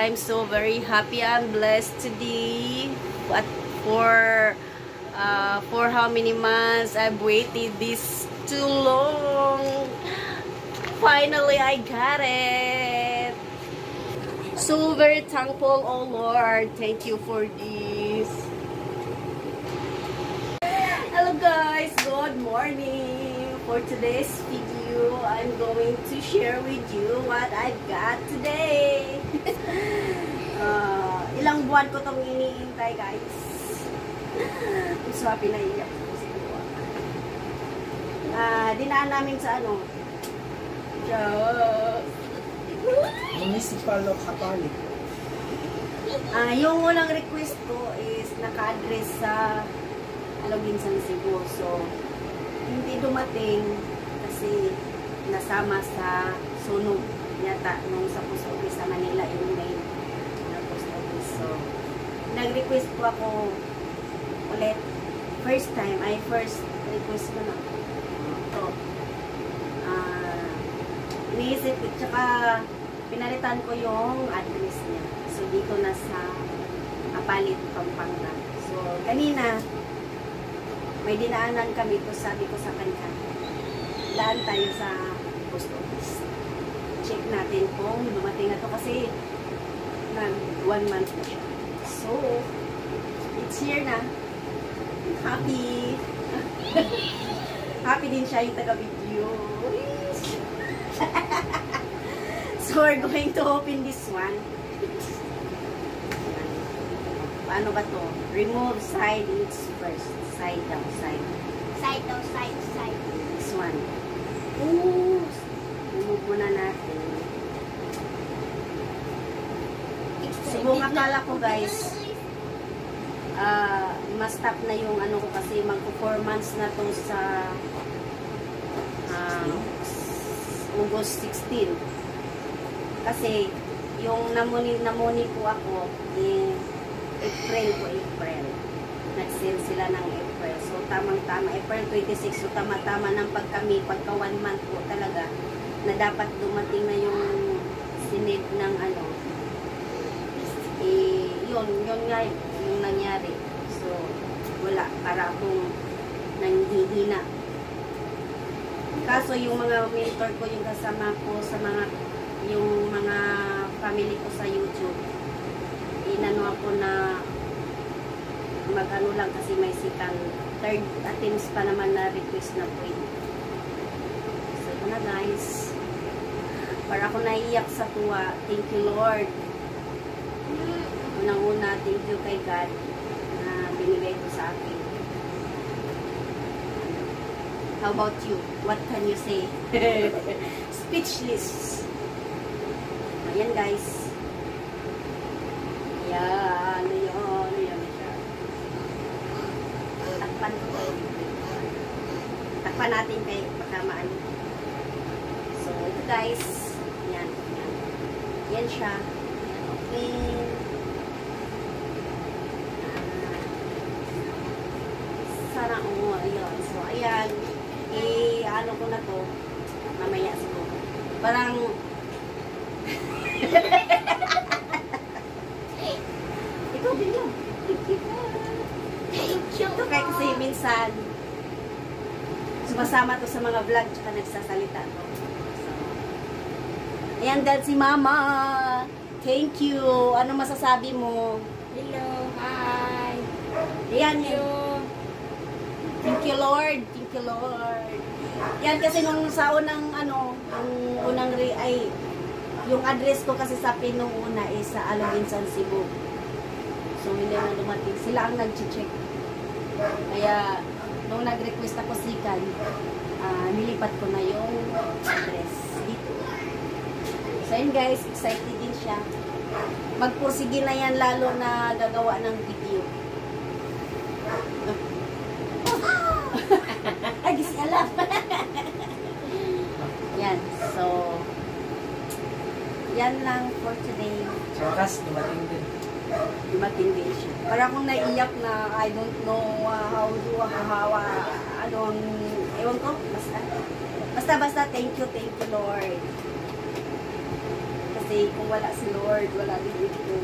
I'm so very happy and blessed today. But for how many months I've waited this too long. Finally, I got it. So very thankful, oh Lord. Thank you for this. Hello guys, good morning. For today's video, I'm going to share with you what I got today. Ilang buwan ko tong iniintay, guys. I'm so happy na iyak. Dinaan namin sa ano? Municipal of Hapali. Yung unang request ko is naka-address sa Aloginsan, Cebu. So, hindi dumating kasi nasama sa sunog yata nung sa post office sa Manila yung main na post office. So, nag-request po ako ulit. First request ko na. Ito. Iniisip ko, tsaka pinalitan ko yung address niya. So, dito na sa Apalit, Pampanga. So, kanina, may dinaanan kami. So, sabi ko sa kanya, daan tayo sa post office. Check natin kung dumating na to kasi nag 1 month na siya. So, it's here na. Happy. Happy din siya yung taga-video. So, we're going to open this one. Paano ba to? Remove side each first. Side down, side. Side daw, side. This one. Ooh! Remove muna natin. So, kung akala ko guys, ma-stop na yung ano ko kasi mag-performance na to sa August 16. Kasi yung namuni po ako April. Nag-sale sila ng April. So tamang-tama April 26. So tama-tama ng pagka 1 month po talaga na dapat dumating na yung sinid ng ano. Yun nga yung nangyari. So wala, para akong nanghihina. Kaso yung mga mentor ko, yung kasama ko sa yung mga family ko sa YouTube, inano ako na mag-ano lang kasi may sikang third attempts pa naman na request na po yun. So ito na guys, para ako naiyak sa tuwa. Thank you Lord. Unang-una, thank you kay God na binigay ko sa akin. How about you? What can you say? Speechless. Ayan guys. Ayan. Ayan siya. Takpan ko. Takpan natin kay pagkamaan. So, ito guys. Ayan. Ayan siya. Okay. Sana ayan. So, ayan. Ano ko na to, mamaya siguro. Parang ikaw din yun. Ito kaya kasi minsan sumasama to sa mga vlog tsaka nagsasalita to. So, ayan dad si mama. Thank you. Ano masasabi mo? Hello, hi. Ayan yun. Thank you Lord. Thank you Lord. Yan kasi nung sa unang yung address ko kasi sa pinong una is sa Aloginsan, Cebu. So hindi na dumating. Sila ang nag-check. Kaya nung nag-request ako sikan, nilipat ko na yung address dito. So yun guys, excited din siya. Magpursige na yan lalo na gagawa ng video. Ay, gisalam. Yan. So, yan lang for today. So, kas, dumating din. Dumating din siya. Para akong naiyak na I don't know how ewan ko. Basta thank you Lord. Kasi kung wala si Lord, wala din ito.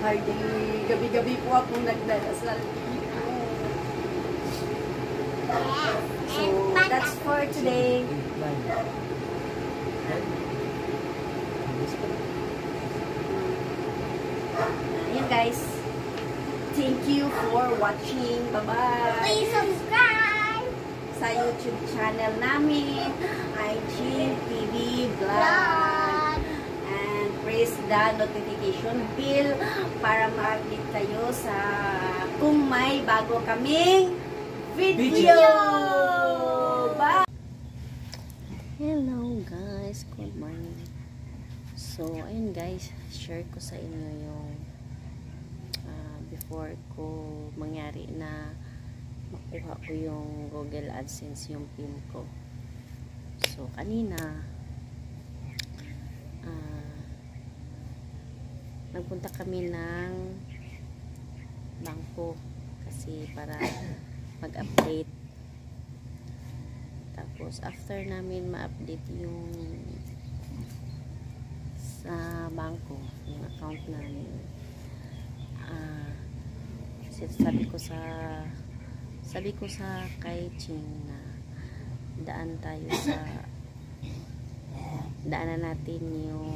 Harding gabi-gabi po akong nagdarasal dito. So, that's for today. Ayan guys. Thank you for watching. Bye-bye. Please subscribe. Sa YouTube channel namin, IGTV Vlog. And press the notification bell para ma-update kayo sa kung may bago kaming video. Bye! Hello guys, good morning. So, ayun guys, share ko sa inyo yung before ko mangyari na makuha ko yung Google AdSense, yung PIN ko. So, kanina nagpunta kami ng bangko kasi para mag-update. Tapos, after namin ma-update yung sa bangko, yung account namin, sabi ko sa kay Ching na daanan natin yung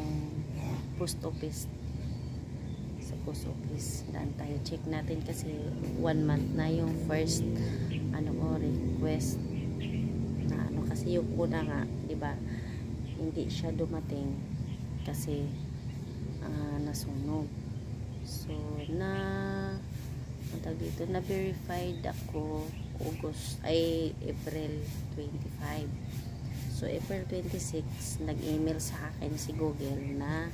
post office. Sa post office daan tayo, check natin kasi 1 month na yung first request na kasi yung una nga, di ba, hindi siya dumating kasi nasunog. So na-verified ako April 25. So April 26 nag-email sa akin si Google na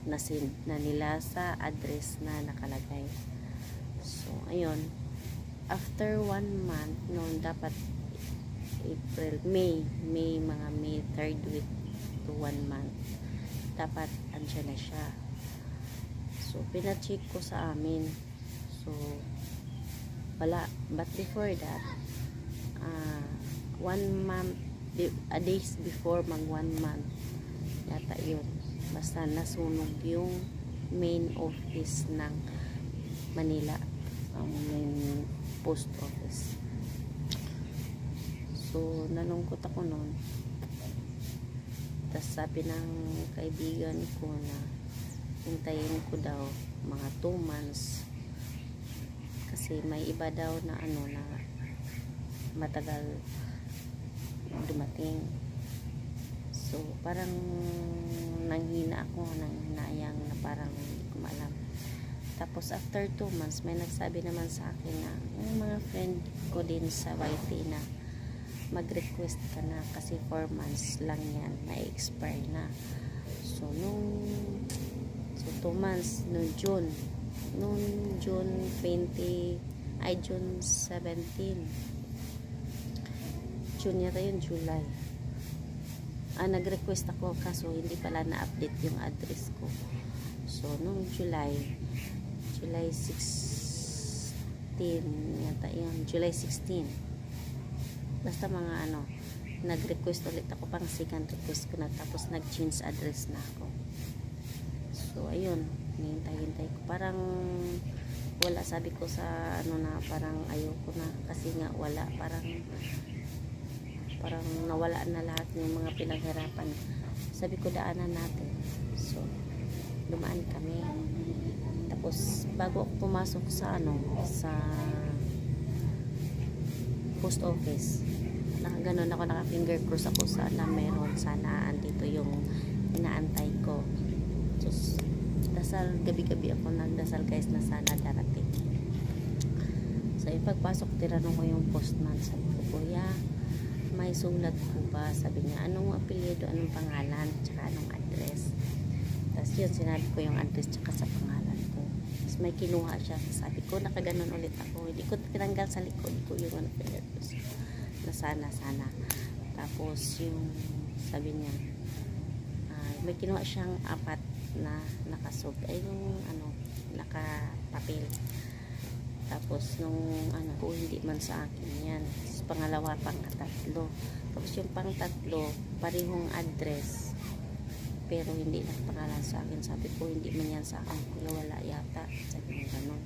na-send na nila sa address na nakalagay. So ayun, after 1 month noon, dapat May 3rd week to 1 month dapat andyan na siya. So pina-check ko sa amin, so wala. But before that, 1 month, a days before mag 1 month yata yun, basta nasunog yung main office ng Manila, ang main post office. So nalungkot ako nun. Tapos sabi ng kaibigan ko na hintayin ko daw mga 2 months kasi may iba daw na na matagal dumating. So parang nanghina ako, nanghinayang na parang hindi ko maalam. Tapos after 2 months may nagsabi naman sa akin na yung mga friend ko din sa YT na mag-request ka na kasi 4 months lang yan, na-expire na. So 2 months noong June 17, June yata yun, July, nag-request ako kaso hindi pala na-update yung address ko. So noong July 16 yata yun, July 16, basta mga nag-request ulit ako, pang second request ko na, tapos nag-change address na ako. So ayun, hintay ko, parang wala, sabi ko sa na parang ayoko na kasi nga wala, parang nawala na lahat ng mga pinaghirapan. Sabi ko daanan natin. So dumaan kami. Tapos bago ako pumasok sa sa post office, nakaganon ako, naka finger cross ako, sana meron, sana andito yung inaantay ko. So dasal, gabi-gabi ako nagdasal guys na sana darating. So yung pagpasok, tinanong ko yung postman, sabi ko, kuya, may sulat po ba? Sabi niya, anong apelyido, anong pangalan, tsaka anong address. Tapos yun, sinabi ko yung address tsaka sa pangalan ko. Tapos may kinuha siya, sabi ko, nakaganon ulit ako, hindi ko tinanggal sa likod ko yung finger cross na sana. Tapos yung sabi niya, may kinuha siyang 4 na nakasog, ay yung nakapapel. Tapos nung hindi man sa akin yan, pangalawa, pang-tatlo. Tapos yung pang-tatlo, parehong address. Pero hindi nagpangalan sa akin. Sabi ko, hindi man yan sa akin. Kuya, wala yata. Sabi ko ganun.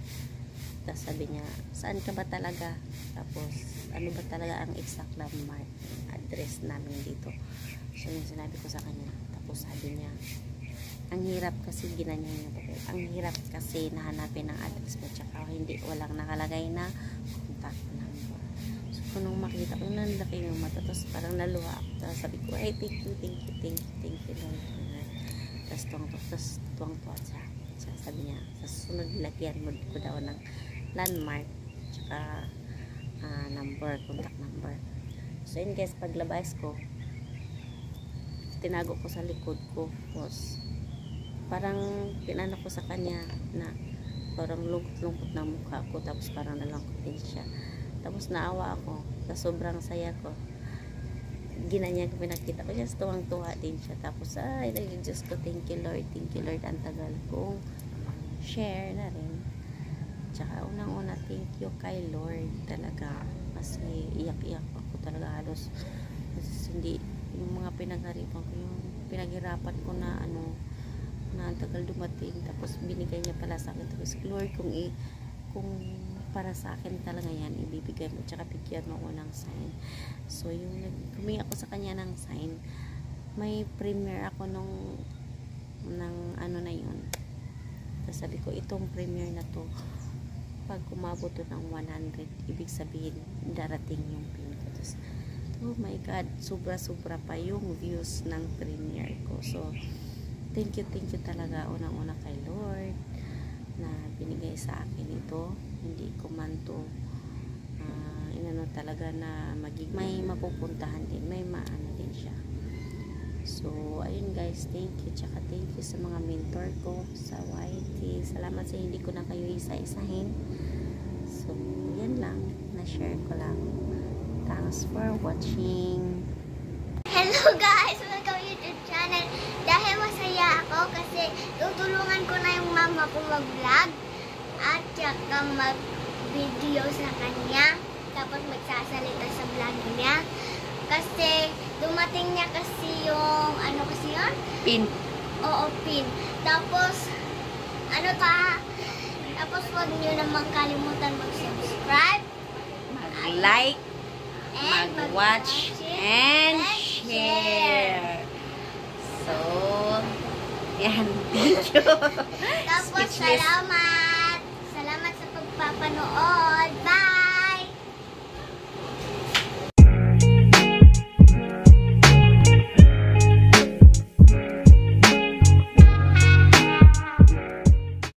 Tapos sabi niya, saan ka ba talaga? Tapos, ano ba talaga ang exact landmark, address namin dito? So, yung sinabi ko sa kanya. Tapos sabi niya, ang hirap kasi ginanyan niya. Ang hirap kasi nahanapin ang address mo. Tsaka hindi, walang nakalagay na contact number. So, nung makita ko, nanlaki yung mata. Tapos parang naluha ako. Tapos sabi ko, ay, thank you. Lord. Tapos tuwang-tuwa siya. Sabi niya, sa susunod lagyan mo ko daw ng landmark tsaka number, contact number. So yun guys, paglabas ko, tinago ko sa likod ko. Tapos parang pinano ko sa kanya na parang lungkot na mukha ko. Tapos parang nalangkot din siya. Tapos naawa ako sa sobrang saya ko. Ginanya ko, pinakita ko siya, tuwang-tuwa din siya. Tapos ay, Diyos ko, thank you Lord, ang tagal kong share na rin. Tsaka unang-una, thank you kay Lord talaga, kasi iyak-iyak ako talaga halos. Kasi hindi, yung mga pinagharipan ko, yung pinaghirapan ko na na ang tagal dumating, tapos binigay niya pala sa akin. Tapos Lord, kung para sa akin talaga yan, ibibigay mo, tsaka bigyan mo ko ng sign. So yung humingi ako sa kanya ng sign, may premiere ako ng na yun. Tapos sabi ko, itong premiere na to, pag umabot to ng 100, ibig sabihin darating yung pin ko. Tapos, oh my God, sobra-sobra pa yung views ng premiere ko. So thank you talaga unang-una kay Lord na binigay sa akin ito. Hindi ko man to inano talaga na may mapupuntahan din, may maano din siya. So ayun guys, thank you. Tsaka thank you sa mga mentor ko sa YT. Salamat sa hindi ko na kayo isa-isahin. So yan lang, na-share ko lang. Thanks for watching. Hello guys! Welcome to YouTube channel. Dahil masaya ako kasi tutulungan ko na yung mama ko mag-vlog at saka mag-video sa kanya. Tapos magsasalita sa vlog niya. Kasi dumating niya kasi yung kasi yun? Pin. Oo, pin. Tapos tapos huwag niyo naman kalimutan mag-subscribe, Mag-like, mag-watch, and share. So, yan. Thank you. Tapos Speechless. salamat sa pagpapanood. Bye!